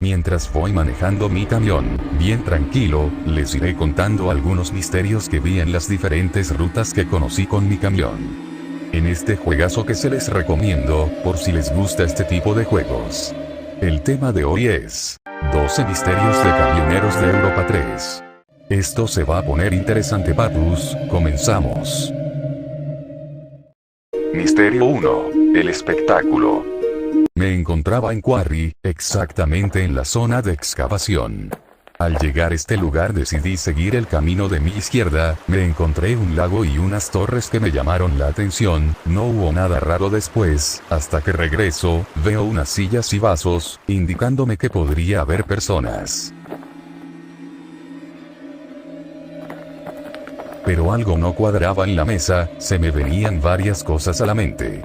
Mientras voy manejando mi camión, bien tranquilo, les iré contando algunos misterios que vi en las diferentes rutas que conocí con mi camión. En este juegazo que se les recomiendo, por si les gusta este tipo de juegos. El tema de hoy es 12 misterios de camioneros de Europa 3. Esto se va a poner interesante, papus, comenzamos. Misterio 1. El espectáculo. Me encontraba en Quarry, exactamente en la zona de excavación. Al llegar a este lugar decidí seguir el camino de mi izquierda, me encontré un lago y unas torres que me llamaron la atención, no hubo nada raro después, hasta que regreso, veo unas sillas y vasos, indicándome que podría haber personas. Pero algo no cuadraba en la mesa, se me venían varias cosas a la mente.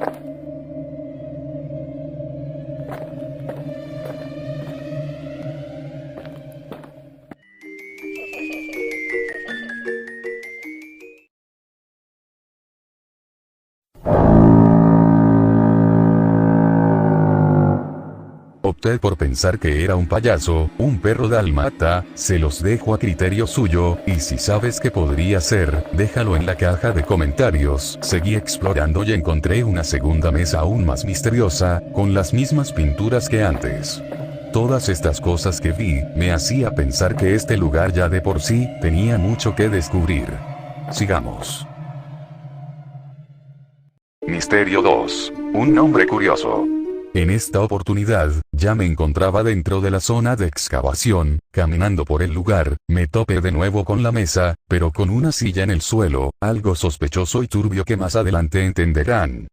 Opté por pensar que era un payaso, un perro dálmata, se los dejo a criterio suyo, y si sabes qué podría ser, déjalo en la caja de comentarios. Seguí explorando y encontré una segunda mesa aún más misteriosa, con las mismas pinturas que antes. Todas estas cosas que vi, me hacía pensar que este lugar ya de por sí, tenía mucho que descubrir. Sigamos. Misterio 2. Un nombre curioso. En esta oportunidad, ya me encontraba dentro de la zona de excavación, caminando por el lugar, me topé de nuevo con la mesa, pero con una silla en el suelo, algo sospechoso y turbio que más adelante entenderán.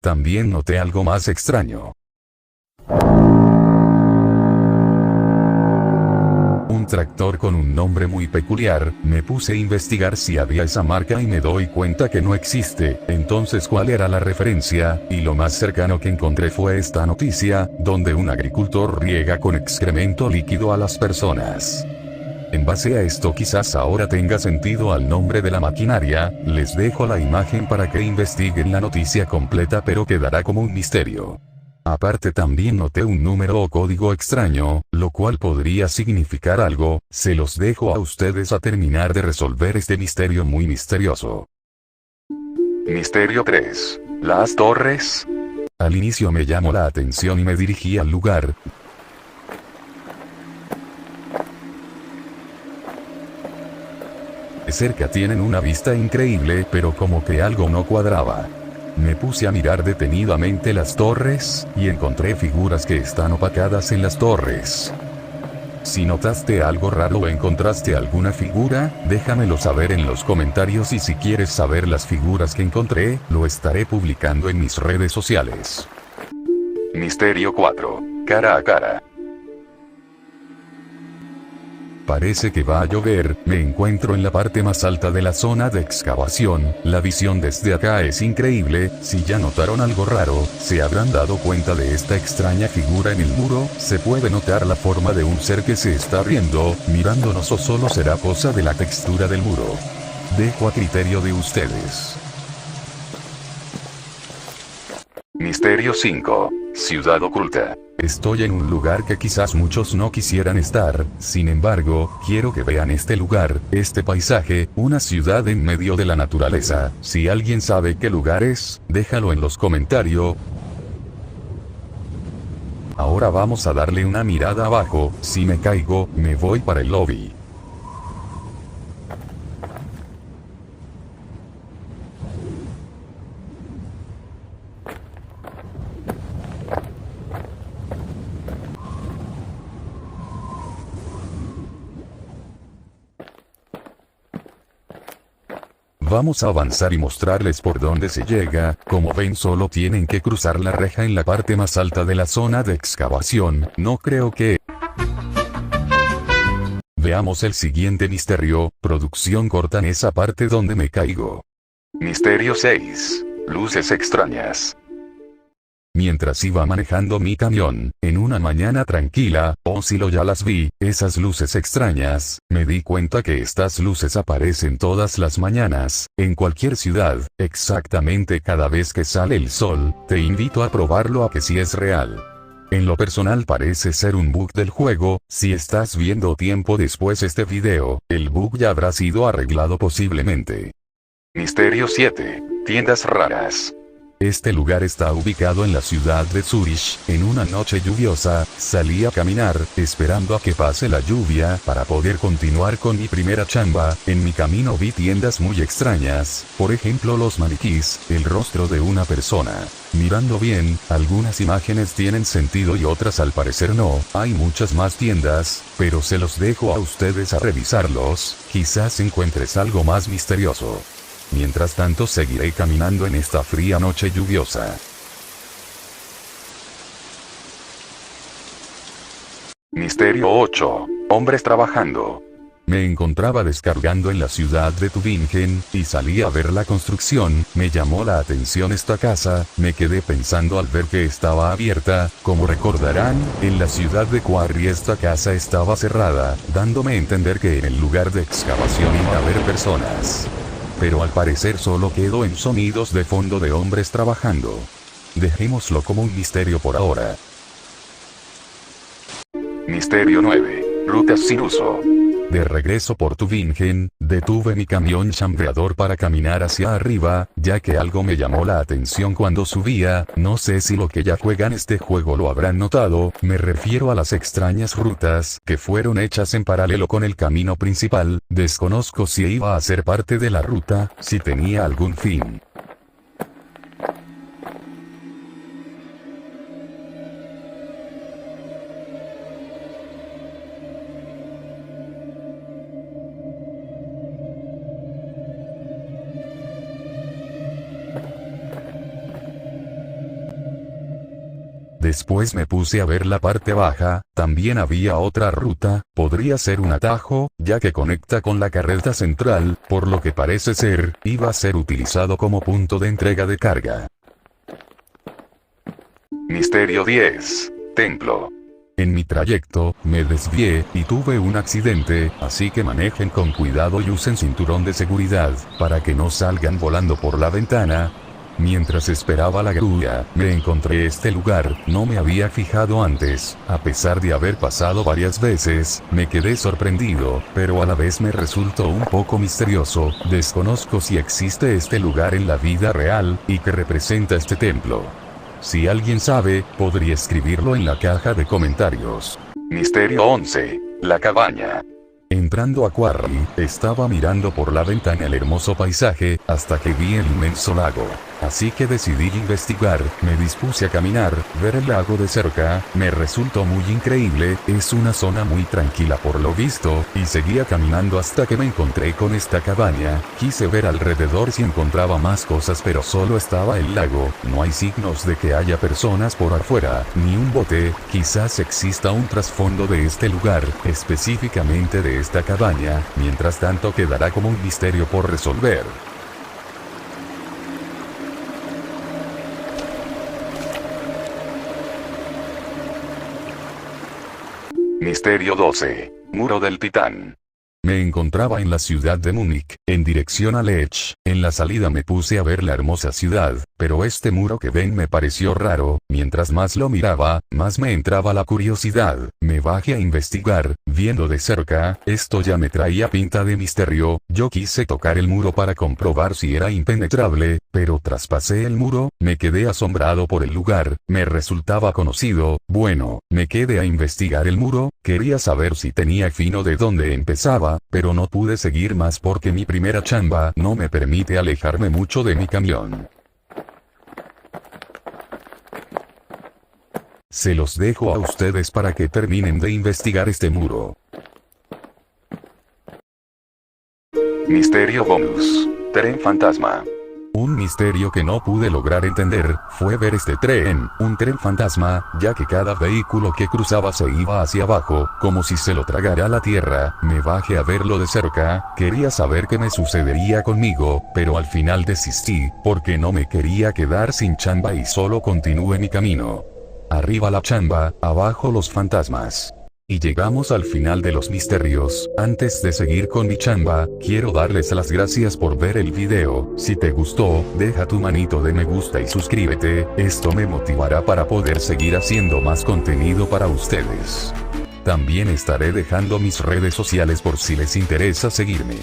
También noté algo más extraño. Un tractor con un nombre muy peculiar, me puse a investigar si había esa marca y me doy cuenta que no existe, entonces ¿cuál era la referencia? Y lo más cercano que encontré fue esta noticia, donde un agricultor riega con excremento líquido a las personas. En base a esto quizás ahora tenga sentido al nombre de la maquinaria, les dejo la imagen para que investiguen la noticia completa, pero quedará como un misterio. Aparte también noté un número o código extraño, lo cual podría significar algo, se los dejo a ustedes a terminar de resolver este misterio muy misterioso. Misterio 3. Las torres. Al inicio me llamó la atención y me dirigí al lugar. De cerca tienen una vista increíble, pero como que algo no cuadraba. Me puse a mirar detenidamente las torres, y encontré figuras que están opacadas en las torres. Si notaste algo raro o encontraste alguna figura, déjamelo saber en los comentarios, y si quieres saber las figuras que encontré, lo estaré publicando en mis redes sociales. Misterio 4. Cara a cara. Parece que va a llover, me encuentro en la parte más alta de la zona de excavación, la visión desde acá es increíble, si ya notaron algo raro, se habrán dado cuenta de esta extraña figura en el muro, se puede notar la forma de un ser que se está riendo, mirándonos, o solo será cosa de la textura del muro. Dejo a criterio de ustedes. Misterio 5. Ciudad oculta. Estoy en un lugar que quizás muchos no quisieran estar, sin embargo, quiero que vean este lugar, este paisaje, una ciudad en medio de la naturaleza. Si alguien sabe qué lugar es, déjalo en los comentarios. Ahora vamos a darle una mirada abajo, si me caigo, me voy para el lobby. Vamos a avanzar y mostrarles por dónde se llega, como ven solo tienen que cruzar la reja en la parte más alta de la zona de excavación, no creo que... Veamos el siguiente misterio, producción cortan esa parte donde me caigo. Misterio 6. Luces extrañas. Mientras iba manejando mi camión, en una mañana tranquila, si lo ya las vi, esas luces extrañas, me di cuenta que estas luces aparecen todas las mañanas, en cualquier ciudad, exactamente cada vez que sale el sol, te invito a probarlo a que si es real. En lo personal parece ser un bug del juego. Si estás viendo tiempo después este video, el bug ya habrá sido arreglado posiblemente. Misterio 7. Tiendas raras. Este lugar está ubicado en la ciudad de Zurich. En una noche lluviosa, salí a caminar, esperando a que pase la lluvia para poder continuar con mi primera chamba. En mi camino vi tiendas muy extrañas, por ejemplo los maniquís, el rostro de una persona. Mirando bien, algunas imágenes tienen sentido y otras al parecer no. Hay muchas más tiendas, pero se los dejo a ustedes a revisarlos, quizás encuentres algo más misterioso. Mientras tanto seguiré caminando en esta fría noche lluviosa. Misterio 8. Hombres trabajando. Me encontraba descargando en la ciudad de Tübingen, y salí a ver la construcción. Me llamó la atención esta casa, me quedé pensando al ver que estaba abierta. Como recordarán, en la ciudad de Quarry esta casa estaba cerrada, dándome a entender que en el lugar de excavación iba a haber personas. Pero al parecer solo quedó en sonidos de fondo de hombres trabajando. Dejémoslo como un misterio por ahora. Misterio 9. Rutas sin uso. De regreso por Tübingen, detuve mi camión chambreador para caminar hacia arriba, ya que algo me llamó la atención cuando subía. No sé si lo que ya juegan este juego lo habrán notado, me refiero a las extrañas rutas que fueron hechas en paralelo con el camino principal. Desconozco si iba a ser parte de la ruta, si tenía algún fin. Después me puse a ver la parte baja, también había otra ruta, podría ser un atajo, ya que conecta con la carreta central, por lo que parece ser, iba a ser utilizado como punto de entrega de carga. Misterio 10. Templo. En mi trayecto, me desvié, y tuve un accidente, así que manejen con cuidado y usen cinturón de seguridad, para que no salgan volando por la ventana. Mientras esperaba la grúa, me encontré este lugar, no me había fijado antes, a pesar de haber pasado varias veces, me quedé sorprendido, pero a la vez me resultó un poco misterioso. Desconozco si existe este lugar en la vida real, y qué representa este templo. Si alguien sabe, podría escribirlo en la caja de comentarios. Misterio 11. La cabaña. Entrando a Quarry, estaba mirando por la ventana el hermoso paisaje, hasta que vi el inmenso lago. Así que decidí investigar, me dispuse a caminar, ver el lago de cerca, me resultó muy increíble, es una zona muy tranquila por lo visto, y seguía caminando hasta que me encontré con esta cabaña. Quise ver alrededor si encontraba más cosas, pero solo estaba el lago, no hay signos de que haya personas por afuera, ni un bote. Quizás exista un trasfondo de este lugar, específicamente de esta cabaña. Mientras tanto quedará como un misterio por resolver. Misterio 12. Muro del Titán. Me encontraba en la ciudad de Múnich, en dirección a Lech. En la salida me puse a ver la hermosa ciudad, pero este muro que ven me pareció raro. Mientras más lo miraba, más me entraba la curiosidad. Me bajé a investigar, viendo de cerca, esto ya me traía pinta de misterio. Yo quise tocar el muro para comprobar si era impenetrable, pero traspasé el muro, me quedé asombrado por el lugar, me resultaba conocido. Bueno, me quedé a investigar el muro, quería saber si tenía fin o de dónde empezaba, pero no pude seguir más porque mi primera chamba no me permite alejarme mucho de mi camión. Se los dejo a ustedes para que terminen de investigar este muro. Misterio bonus. Tren fantasma. Un misterio que no pude lograr entender, fue ver este tren, un tren fantasma, ya que cada vehículo que cruzaba se iba hacia abajo, como si se lo tragara la tierra. Me bajé a verlo de cerca, quería saber qué me sucedería conmigo, pero al final desistí, porque no me quería quedar sin chamba y solo continué mi camino. Arriba la chamba, abajo los fantasmas. Y llegamos al final de los misterios. Antes de seguir con mi chamba, quiero darles las gracias por ver el video. Si te gustó, deja tu manito de me gusta y suscríbete, esto me motivará para poder seguir haciendo más contenido para ustedes. También estaré dejando mis redes sociales por si les interesa seguirme.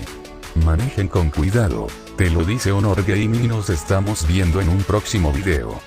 Manejen con cuidado. Te lo dice Honor Gaming y nos estamos viendo en un próximo video.